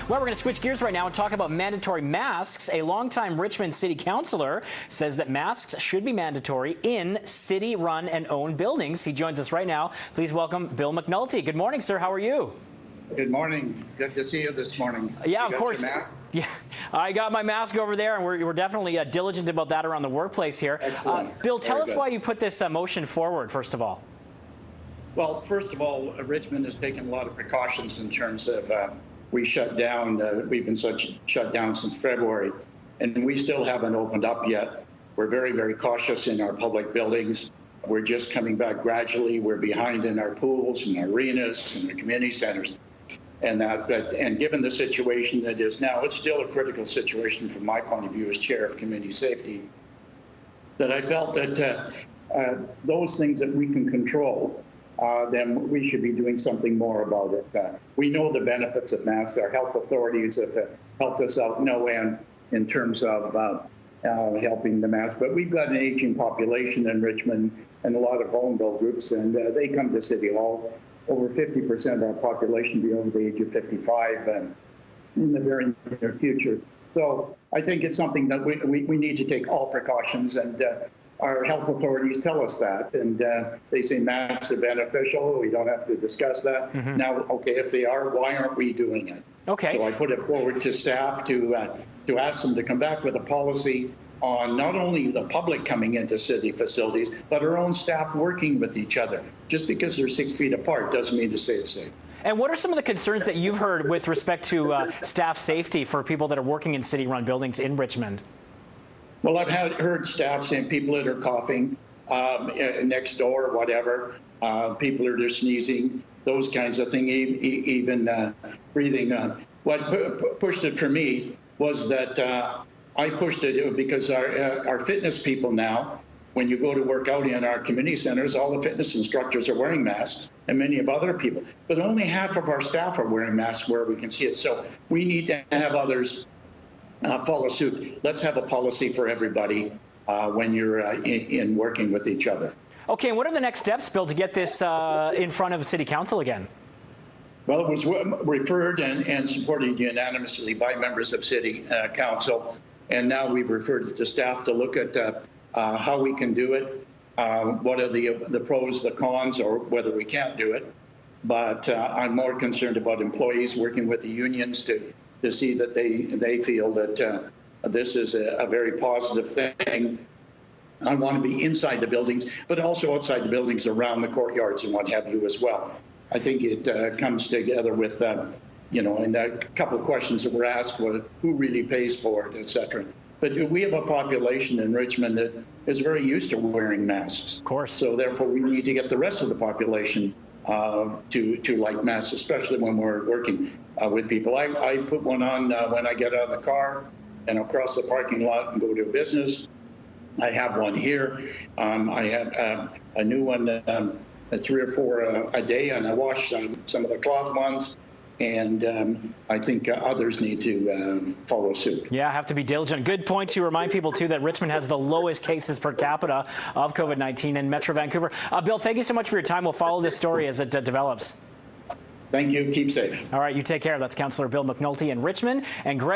Well, we're going to switch gears right now and talk about mandatory masks. A longtime Richmond city councillor says that masks should be mandatory in city-run and owned buildings. He joins us right now. Please welcome Bill McNulty. Good morning, sir. How are you? Good morning. Good to see you this morning. Yeah, of course. Yeah, I got my mask over there, and we're definitely diligent about that around the workplace here. Bill, tell us why you put this motion forward, first of all. Well, first of all, Richmond has taken a lot of precautions in terms of we shut down. We've been shut down since February, and we still haven't opened up yet. We're very, very cautious in our public buildings. We're just coming back gradually. We're behind in our pools and our arenas and our community centers. And given the situation that is now, it's still a critical situation from my point of view as chair of community safety, that I felt that those things that we can control, then we should be doing something more about it. We know the benefits of masks. Our health authorities have helped us out no end in terms of helping the mask. But we've got an aging population in Richmond and a lot of vulnerable groups, and they come to City Hall. Over 50% of our population be over the age of 55 in the very near future. So I think it's something that we need to take all precautions, and our health authorities tell us that, and they say masks are beneficial. We don't have to discuss that. Now, okay, if they are, why aren't we doing it? Okay. So I put it forward to staff to ask them to come back with a policy on not only the public coming into city facilities, but our own staff working with each other. Just because they're 6 feet apart doesn't mean to say it's safe. And what are some of the concerns that you've heard with respect to staff safety for people that are working in city-run buildings in Richmond? Well, I've heard staff saying people that are coughing next door or whatever, people that are sneezing, those kinds of things, even breathing. What pushed it for me was that I pushed it because our fitness people now, when you go to work out in our community centers, all the fitness instructors are wearing masks, and many of other people. But only half of our staff are wearing masks where we can see it. So we need to have others follow suit. Let's have a policy for everybody when you're in working with each other. Okay, and what are the next steps, Bill, to get this in front of City Council again? Well, it was referred and supported unanimously by members of City Council. And now we've referred it to staff to look at how we can do it, what are the pros, the cons, or whether we can't do it. But I'm more concerned about employees working with the unions to see that they feel that this is a very positive thing. I want to be inside the buildings, but also outside the buildings around the courtyards and what have you as well. I think it comes together with and a couple of questions that were asked were who really pays for it, et cetera. But we have a population in Richmond that is very used to wearing masks. Of course. So therefore, we need to get the rest of the population to like masks, especially when we're working with people. I put one on when I get out of the car and across the parking lot and go to a business. I have one here. I have a new one, 3 or 4 a day, and I wash some of the cloth ones. And I think others need to follow suit. Yeah, have to be diligent. Good point to remind people, too, that Richmond has the lowest cases per capita of COVID-19 in Metro Vancouver. Bill, thank you so much for your time. We'll follow this story as it develops. Thank you. Keep safe. All right, you take care. That's Councillor Bill McNulty in Richmond. And Greg